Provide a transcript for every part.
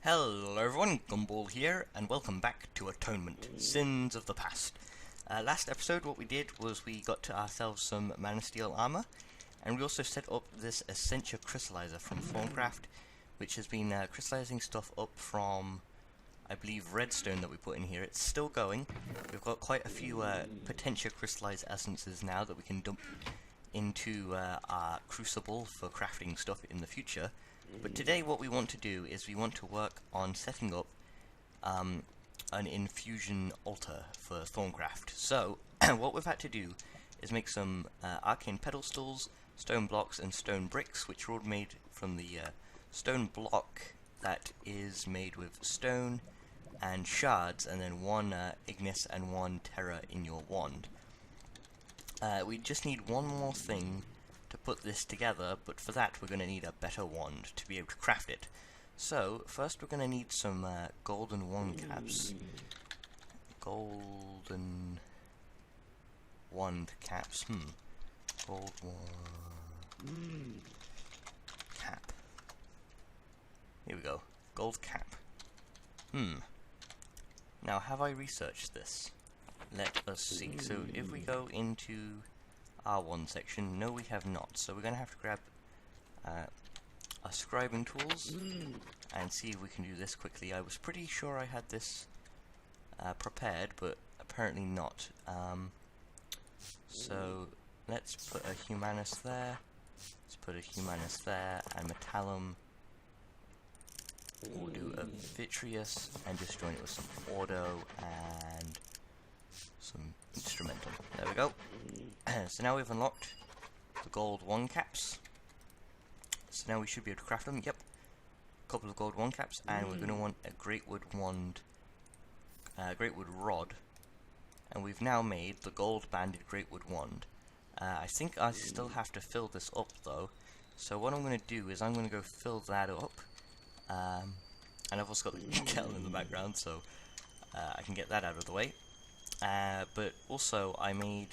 Hello everyone, Gumball here, and welcome back to Atonement, Sins of the Past. Last episode what we did was we got to ourselves some mana steel armor, and we also set up this Essentia crystallizer from Thaumcraft, which has been crystallizing stuff up from, I believe, redstone that we put in here. It's still going. We've got quite a few potential crystallized essences now that we can dump into our crucible for crafting stuff in the future. But today what we want to do is we want to work on setting up an infusion altar for Thaumcraft. So what we've had to do is make some arcane pedestals, stone blocks and stone bricks, which are all made from the stone block that is made with stone and shards, and then one ignis and one terra in your wand. We just need one more thing to put this together, but for that we're going to need a better wand to be able to craft it. So first we're going to need some golden wand caps. Golden wand caps. Gold wand cap. Here we go. Gold cap. Now, have I researched this? Let us see. So if we go into R1 section, no we have not, so we're going to have to grab our scribing tools and see if we can do this quickly. I was pretty sure I had this prepared, but apparently not. So let's put a humanus there, let's put a humanus there, and metallum. We'll do a vitreous and just join it with some auto and some instrumental. There we go. So now we've unlocked the gold wand caps. So now we should be able to craft them. Yep. A couple of gold wand caps, and we're going to want a greatwood wand, greatwood rod. And we've now made the gold banded greatwood wand. I think I still have to fill this up though. So what I'm going to do is I'm going to go fill that up. And I've also got the kettle in the background, so I can get that out of the way. But also I made,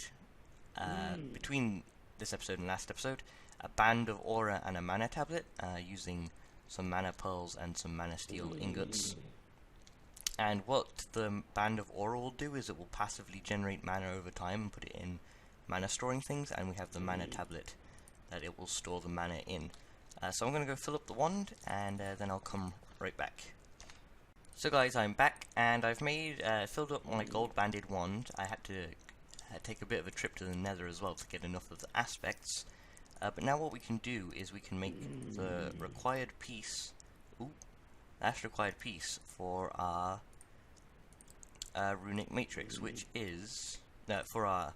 between this episode and last episode, a band of aura and a mana tablet, using some mana pearls and some mana steel ingots. And what the band of aura will do is it will passively generate mana over time and put it in mana storing things, and we have the mana tablet that it will store the mana in. So I'm going to go fill up the wand, and then I'll come right back. So guys, I'm back, and I've made, filled up my gold banded wand. I had to take a bit of a trip to the nether as well to get enough of the aspects. But now what we can do is we can make the required piece, that's required piece for our runic matrix, which is, for our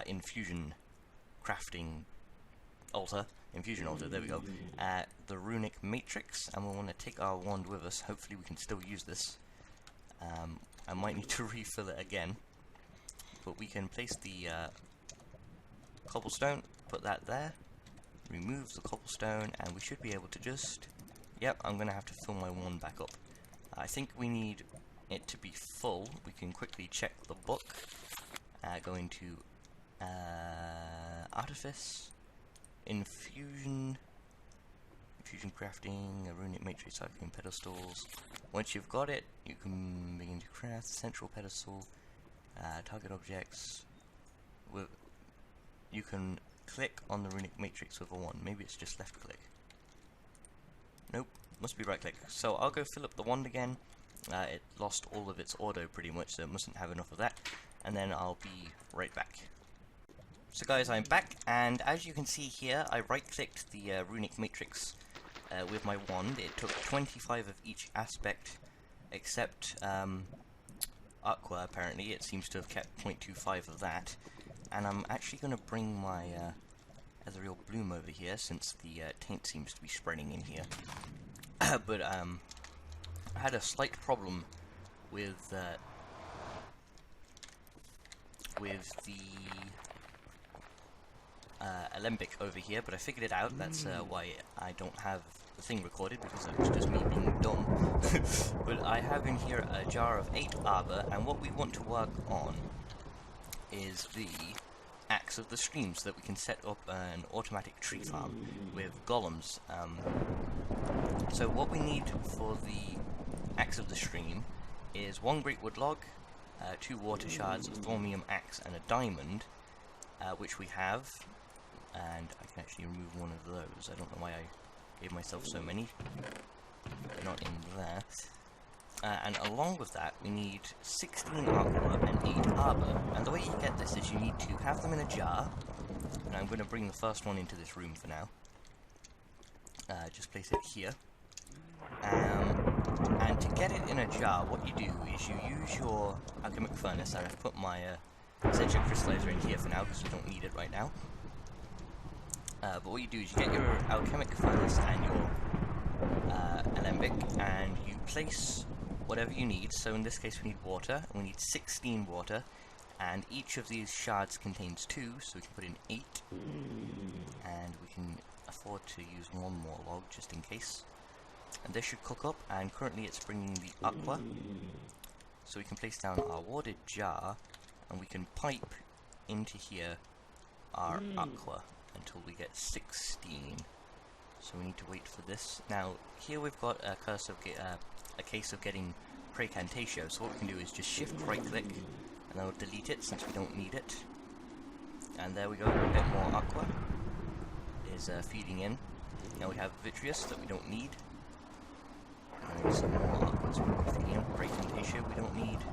infusion crafting altar. Infusion altar, there we go. The runic matrix, and we'll want to take our wand with us. Hopefully we can still use this. I might need to refill it again, but we can place the cobblestone, put that there, remove the cobblestone, and we should be able to just, yep, I'm going to have to fill my wand back up. I think we need it to be full. We can quickly check the book, go into artifice, infusion crafting, a runic matrix, arcane pedestals. Once you've got it, you can begin to craft central pedestal, target objects. You can click on the runic matrix with a wand. Maybe it's just left click. Nope, must be right click. So I'll go fill up the wand again. It lost all of its auto pretty much, so it mustn't have enough of that. And then I'll be right back. So guys, I'm back, and as you can see here, I right-clicked the runic matrix with my wand. It took 25 of each aspect, except Aqua, apparently. It seems to have kept 0.25 of that. And I'm actually going to bring my ethereal bloom over here, since the taint seems to be spreading in here. But I had a slight problem with the alembic over here, but I figured it out. That's why I don't have the thing recorded, because it was just me being dumb. But I have in here a jar of 8 arbor, and what we want to work on is the Axe of the Stream, so that we can set up an automatic tree farm with golems. So what we need for the Axe of the Stream is 1 great wood log, 2 water shards, a thormium axe, and a diamond, which we have, and I can actually remove one of those. I don't know why I gave myself so many. They're not in there. And along with that, we need 16 aqua and 8 arbor. And the way you get this is you need to have them in a jar. And I'm going to bring the first one into this room for now. Just place it here. And to get it in a jar, what you do is you use your alchemic furnace. I've put my essential crystallizer in here for now because we don't need it right now. But what you do is you get your alchemic furnace and your alembic, and you place whatever you need. So in this case we need water, and we need 16 water, and each of these shards contains 2, so we can put in 8, and we can afford to use 1 more log just in case. And this should cook up, and currently it's bringing the aqua, so we can place down our watered jar, and we can pipe into here our aqua until we get 16. So we need to wait for this. Now here we've got a case of getting Precantatio, so what we can do is just shift right click and then we'll delete it since we don't need it. And there we go, a bit more aqua is feeding in. Now we have Vitreous that we don't need. And some more aqua is feeding in. Precantatio we don't need.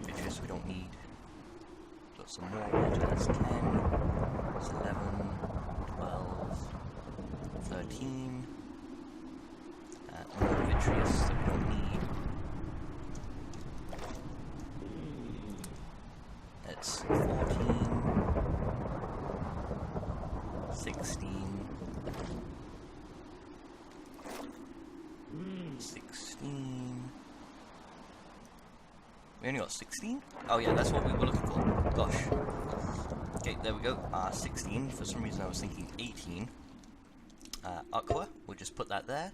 Vitreous we don't need. Got some more water, that's 10, that's 11, 12, 13, more Vitreous that we don't need. That's 14, 16, 16. We only got 16? Oh yeah, that's what we were looking for. Gosh. Okay, there we go. 16. For some reason I was thinking 18. Aqua, we'll just put that there.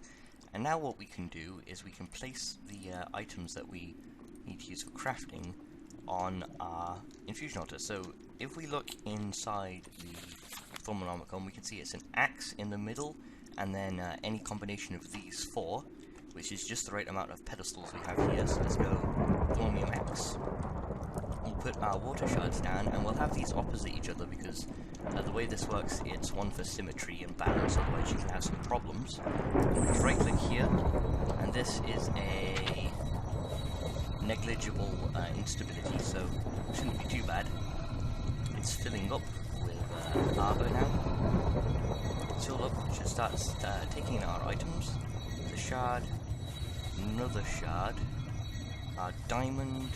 And now what we can do is we can place the items that we need to use for crafting on our infusion altar. So if we look inside the Thaumcraft, we can see it's an axe in the middle, and then any combination of these 4, which is just the right amount of pedestals we have here. So let's go thormium axe. We'll put our water shards down, and we'll have these opposite each other because the way this works, it's one for symmetry and balance, otherwise you can have some problems. Right click here, and this is a negligible instability, so it shouldn't be too bad. It's filling up with arbor now. It's filled up, it should start taking in our items. The shard, another shard, our diamond,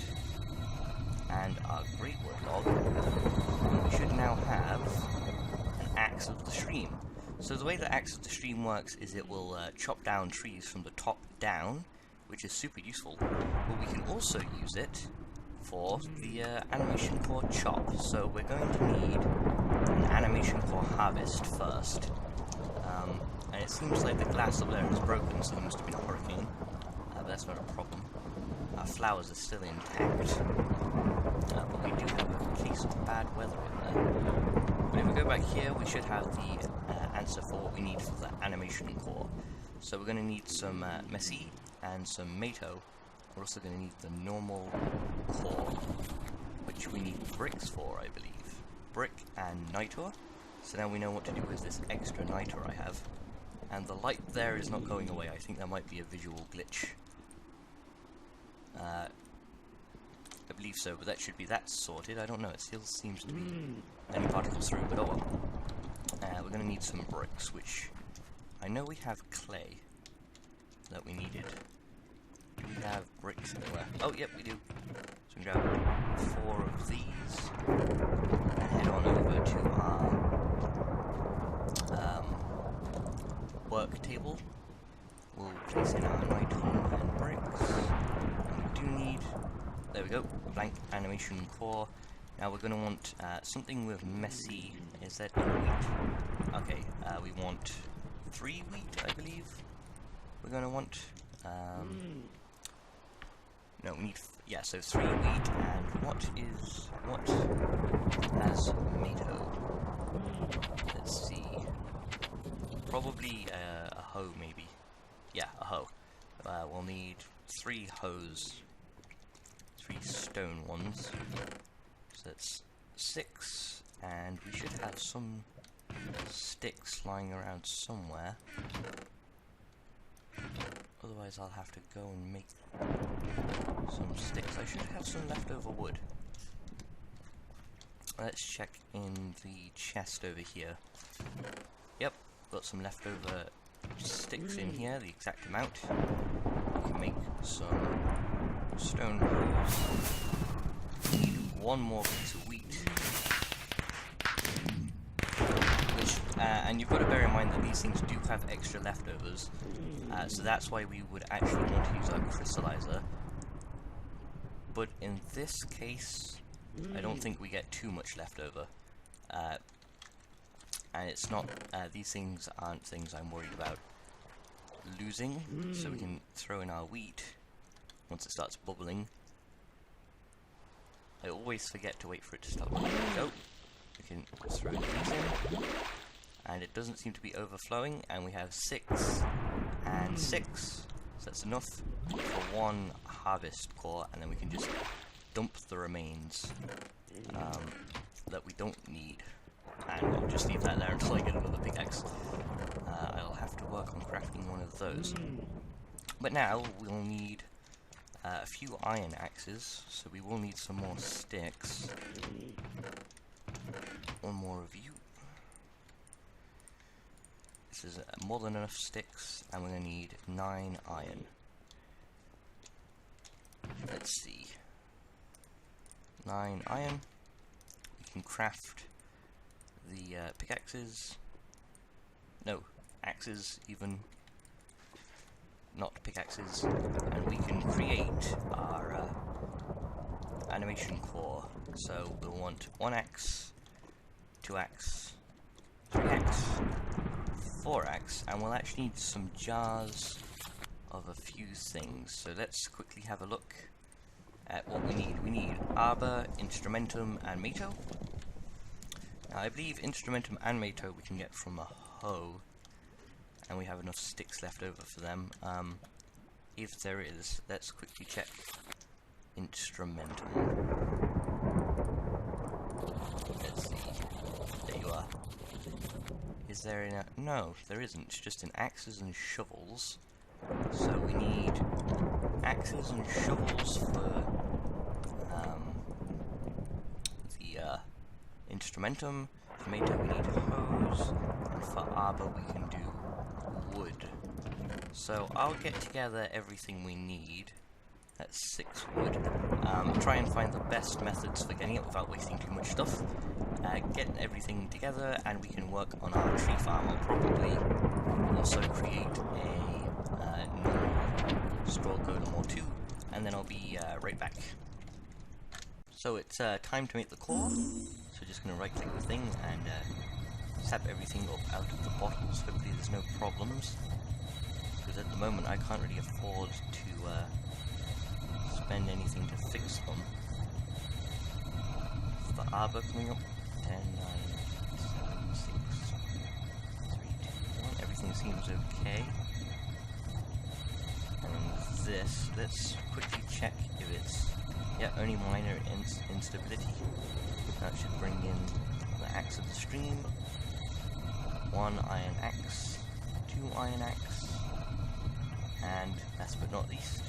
and our great wood log, and we should now have an axe of the stream. So the way the axe of the stream works is it will chop down trees from the top down, which is super useful, but we can also use it for the animation core chop. So we're going to need an animation core harvest first, and it seems like the glass up there is broken, so there must have been a hurricane, but that's not a problem. Our flowers are still intact, but we do have a case of bad weather in there. But if we go back here, we should have the answer for what we need for the animation core. So we're going to need some Messi and some Mato. We're also going to need the normal core, which we need bricks for, I believe. Brick and nitor. So now we know what to do with this extra nitor I have. And the light there is not going away. I think that might be a visual glitch. I believe so, but that should be that sorted. I don't know, it still seems to be any particles through, but oh well. We're going to need some bricks, which I know we have clay that we needed. Do we have bricks anywhere? Oh, yep, we do. So we grab 4 of these and head on over to our work table. We'll place in our nitrogen and bricks. And we do need, there we go, blank animation core. Now we're going to want something with messy. Is that in wheat? Okay, we want 3 wheat, I believe. We're going to want. No, we need. Yeah, so 3 wheat, and what has Mato? Let's see. Probably a hoe, maybe. Yeah, a hoe. we'll need 3 hose, 3 stone ones, so that's 6, and we should have some sticks lying around somewhere. Otherwise I'll have to go and make some sticks. I should have some leftover wood. Let's check in the chest over here. Yep, got some leftover sticks in here, the exact amount. We can make some stone hoes. Need 1 more piece of wheat. And you've got to bear in mind that these things do have extra leftovers, so that's why we would actually want to use our crystallizer. But in this case, I don't think we get too much leftover. And it's not, these things aren't things I'm worried about losing, so we can throw in our wheat once it starts bubbling. I always forget to wait for it to start bubbling. So, we can throw these in. And it doesn't seem to be overflowing, and we have 6 and 6, so that's enough for 1 harvest core, and then we can just dump the remains that we don't need, and we'll just leave that there until I get another pickaxe. I'll have to work on crafting one of those. But now we'll need a few iron axes, so we will need some more sticks. 1 more of you. This is more than enough sticks, and we're going to need 9 iron. Let's see. 9 iron. We can craft the pickaxes. No, axes even. Not pickaxes. And we can create our animation core. So we'll want 1 axe, 2 axe, 3 axe, 4 axe, and we'll actually need some jars of a few things. So let's quickly have a look at what we need. We need arbor, instrumentum, and meto. Now I believe instrumentum and meto we can get from a hoe, and we have enough sticks left over for them. If there is, let's quickly check instrumentum. Let's see. There you are. Is there in a... No, there isn't. It's just in axes and shovels. So we need axes and shovels for the instrumentum. For meto we need hose, and for arbor we can do wood. So I'll get together everything we need. That's 6 wood. Try and find the best methods for getting it without wasting too much stuff. Get everything together, and we can work on our tree farm. I'll probably also create a normal straw golem or 2, and then I'll be right back. So it's time to make the core. So just going to right click the thing and sap everything up out of the bottles. Hopefully there's no problems, because at the moment I can't really afford to spend anything to fix them. The arbor coming up. 10, 9, 7, 6, 3, 2, 1. Everything seems okay. And this, let's quickly check if it's, yeah, only minor instability. That should bring in the axe of the stream. 1 iron axe, 2 iron axe, and last but not least,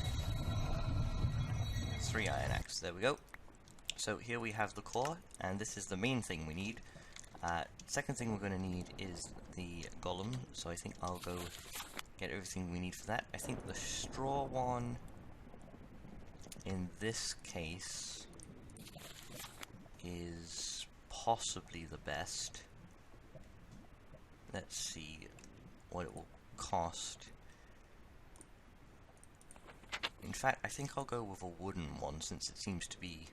3 iron axe. There we go. So here we have the core, and this is the main thing we need. Second thing we're going to need is the golem, so I think I'll go get everything we need for that. I think the straw one, in this case, is possibly the best. Let's see what it will cost. In fact, I think I'll go with a wooden one, since it seems to be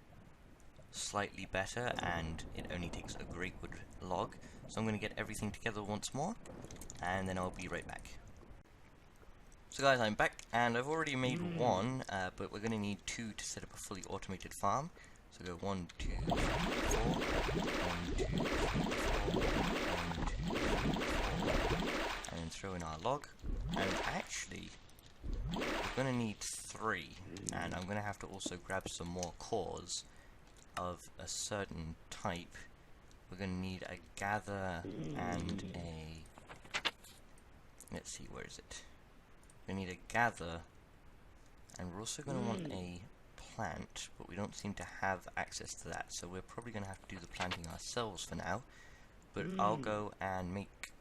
slightly better, and it only takes a great wood log. So I'm going to get everything together once more, and then I'll be right back. So guys, I'm back, and I've already made 1, but we're going to need 2 to set up a fully automated farm. So go 1, 2, 3, 4, 1, 2, 3, 4, 1, 2, 3, 4, and then throw in our log. And actually, we're going to need 3, and I'm going to have to also grab some more cores of a certain type. We're going to need a gather and a... let's see, where is it? We need a gather, and we're also going to want a plant, but we don't seem to have access to that, so we're probably going to have to do the planting ourselves for now. But I'll go and make...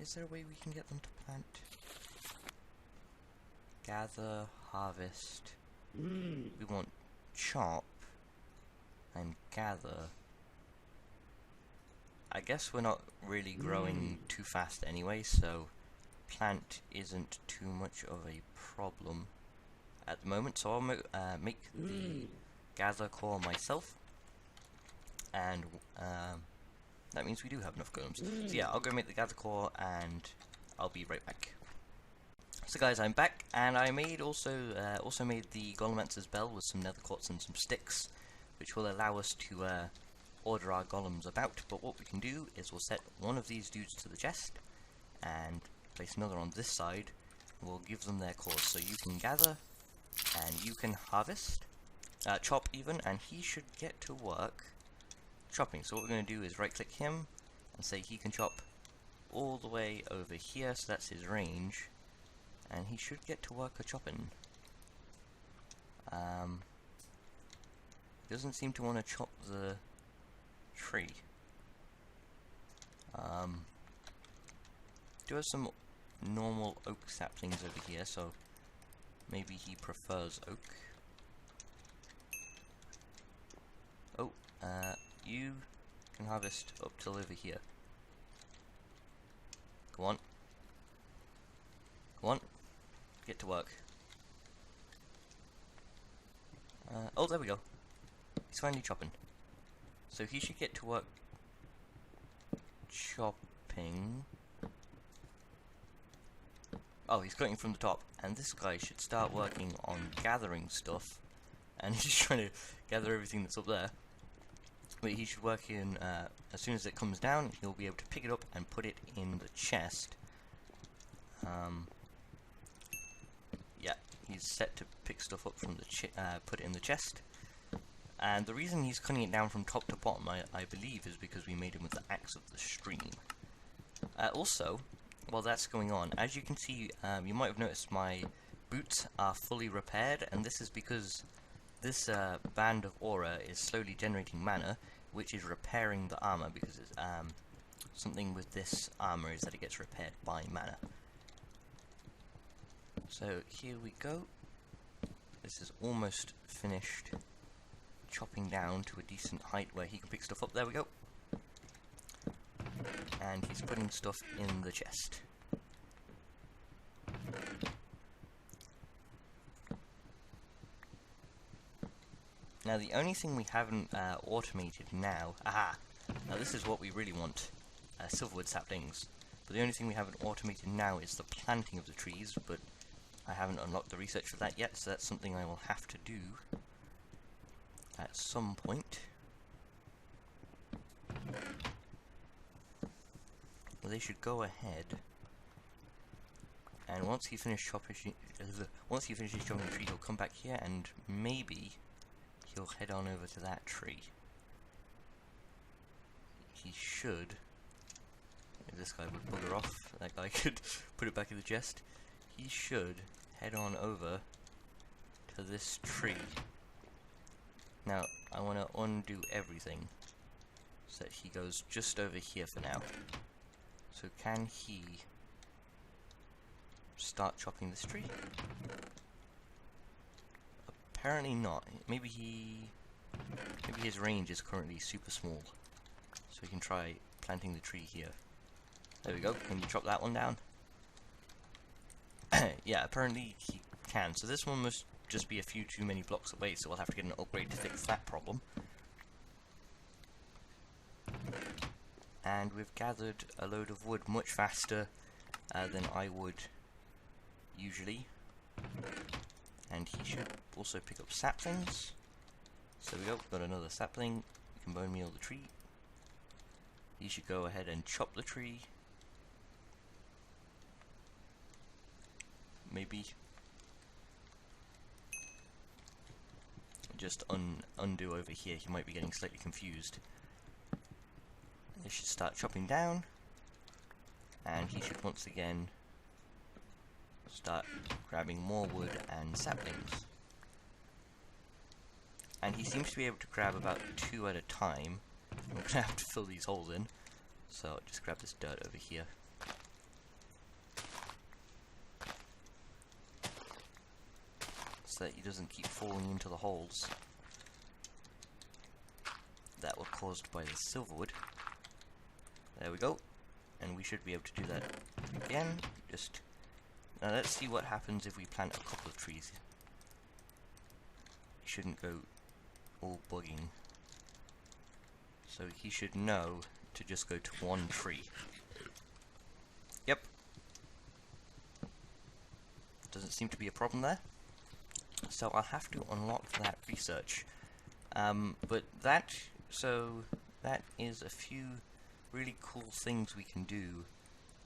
is there a way we can get them to plant? Gather, harvest. We want chop and gather. I guess we're not really growing too fast anyway, so plant isn't too much of a problem at the moment. So I'll make the gather core myself, and that means we do have enough golems. So yeah, I'll go make the gather core and I'll be right back. So guys, I'm back, and I made also made the Golemancer's bell with some nether quartz and some sticks, which will allow us to order our golems about. But what we can do is we'll set one of these dudes to the chest and place another on this side. We'll give them their cores, so you can gather and you can harvest, chop even, and he should get to work chopping. So what we're going to do is right click him and say he can chop all the way over here, so that's his range, and he should get to work a chopping. Doesn't seem to want to chop the tree. Do have some normal oak saplings over here, so maybe he prefers oak. Oh, you can harvest up till over here. Go on. Go on. Get to work. Oh, there we go. He's finally chopping. So he should get to work chopping. Oh, he's cutting from the top. And this guy should start working on gathering stuff. And he's trying to gather everything that's up there. But he should work in, as soon as it comes down, he'll be able to pick it up and put it in the chest. Yeah, he's set to pick stuff up from the put it in the chest. And the reason he's cutting it down from top to bottom, I believe, is because we made him with the axe of the stream. Also, while that's going on, as you can see, you might have noticed my boots are fully repaired, and this is because this band of aura is slowly generating mana, which is repairing the armor, because it's, something with this armor is that it gets repaired by mana. So here we go. This is almost finished chopping down to a decent height where he can pick stuff up. There we go. And he's putting stuff in the chest. Now the only thing we haven't automated now... Aha! Now this is what we really want. Silverwood saplings. But the only thing we haven't automated now is the planting of the trees, but I haven't unlocked the research for that yet, so that's something I will have to do at some point. Well, they should go ahead, and once he finishes chopping the tree, he'll come back here, and maybe he'll head on over to that tree. He should. If this guy would bugger off, that guy could put it back in the chest. He should head on over to this tree. Now, I want to undo everything so that he goes just over here for now. So can he start chopping this tree? Apparently not. Maybe his range is currently super small. So we can try planting the tree here. There we go. Can you chop that one down? Yeah, apparently he can. So this one must just be a few too many blocks away, so we'll have to get an upgrade to fix that problem. And we've gathered a load of wood much faster than I would usually. And he should also pick up saplings. So we go, we've got another sapling. We can bone meal the tree. He should go ahead and chop the tree. maybe. Just undo over here, he might be getting slightly confused. They should start chopping down, and he should once again start grabbing more wood and saplings. And he seems to be able to grab about 2 at a time. I'm gonna have to fill these holes in, so I'll just grab this dirt over here. So that he doesn't keep falling into the holes that were caused by the silverwood. There we go. And we should be able to do that again. Just now let's see what happens if we plant a couple of trees. He shouldn't go all bugging. So he should know to just go to 1 tree. Yep. Doesn't seem to be a problem there. So I'll have to unlock that research. But that is a few really cool things we can do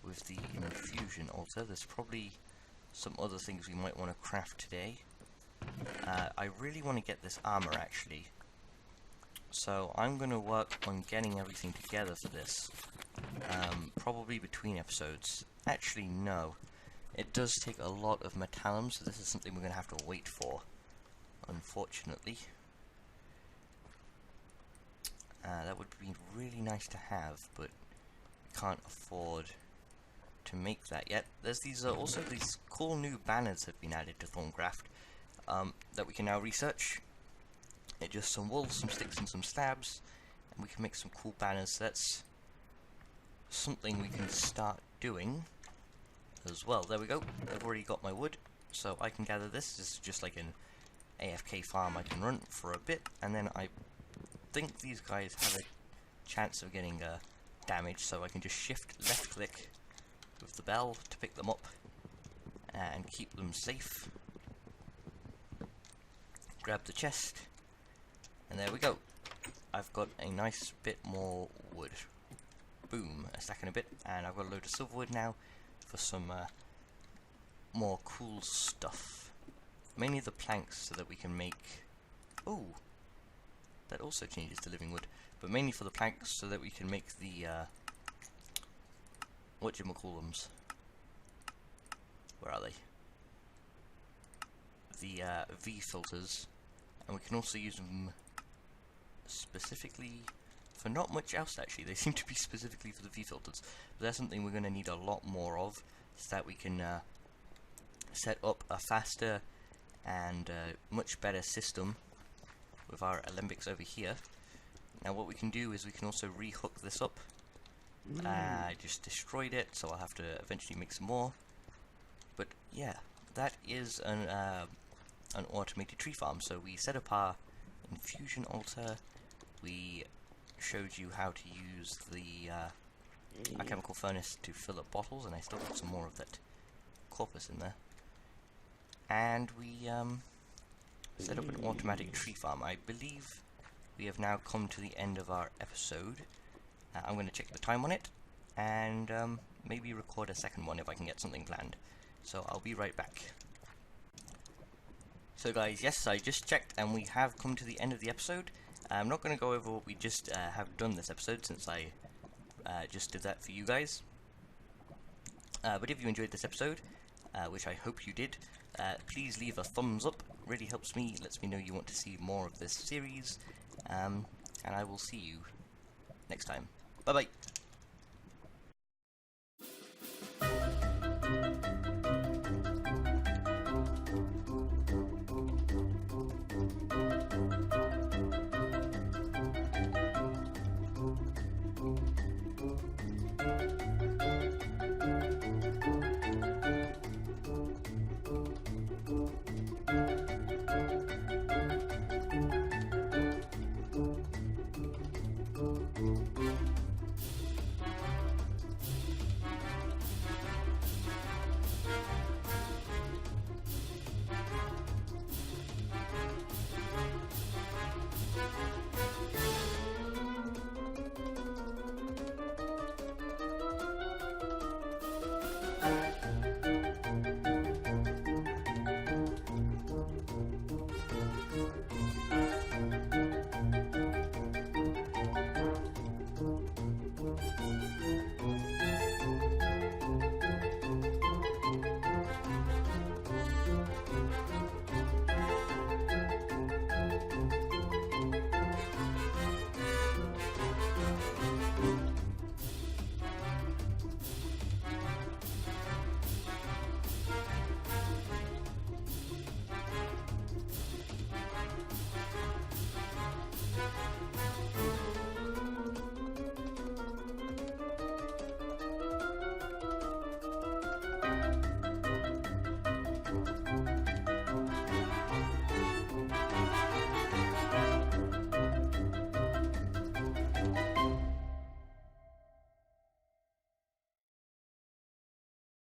with the Infusion altar. There's probably some other things we might want to craft today. I really want to get this armor actually. So I'm going to work on getting everything together for this. Probably between episodes. Actually, no. It does take a lot of metallum, so this is something we're going to have to wait for, unfortunately. That would be really nice to have, but we can't afford to make that yet. There's these also these cool new banners have been added to Thaumcraft that we can now research. It's just some wool, some sticks and some slabs, and we can make some cool banners. So that's something we can start doing as well. There we go. I've already got my wood, so I can gather this. This is just like an AFK farm I can run for a bit, and then I think these guys have a chance of getting damaged, so I can just shift left click with the bell to pick them up and keep them safe. Grab the chest, and there we go. I've got a nice bit more wood. Boom, a stack and a bit, and I've got a load of silverwood now for some more cool stuff. Mainly the planks so that we can make... Oh! That also changes to living wood. But mainly for the planks so that we can make the... whatchamacallums. Where are they? The V filters. And we can also use them specifically for not much else actually. They seem to be specifically for the V filters. But that's something we're going to need a lot more of, so that we can set up a faster and much better system with our alembics over here. Now what we can do is we can also re-hook this up. I just destroyed it, so I'll have to eventually make some more. But yeah, that is an automated tree farm. So we set up our Infusion altar. We showed you how to use the alchemical furnace to fill up bottles, and I still got some more of that corpus in there. And we set up an automatic tree farm. I believe we have now come to the end of our episode. I'm going to check the time on it, and maybe record a second one if I can get something planned. So I'll be right back. So guys, yes, I just checked, and we have come to the end of the episode. I'm not going to go over what we just have done this episode, since I just did that for you guys. But if you enjoyed this episode, which I hope you did, please leave a thumbs up. Really helps me, lets me know you want to see more of this series. And I will see you next time. Bye bye.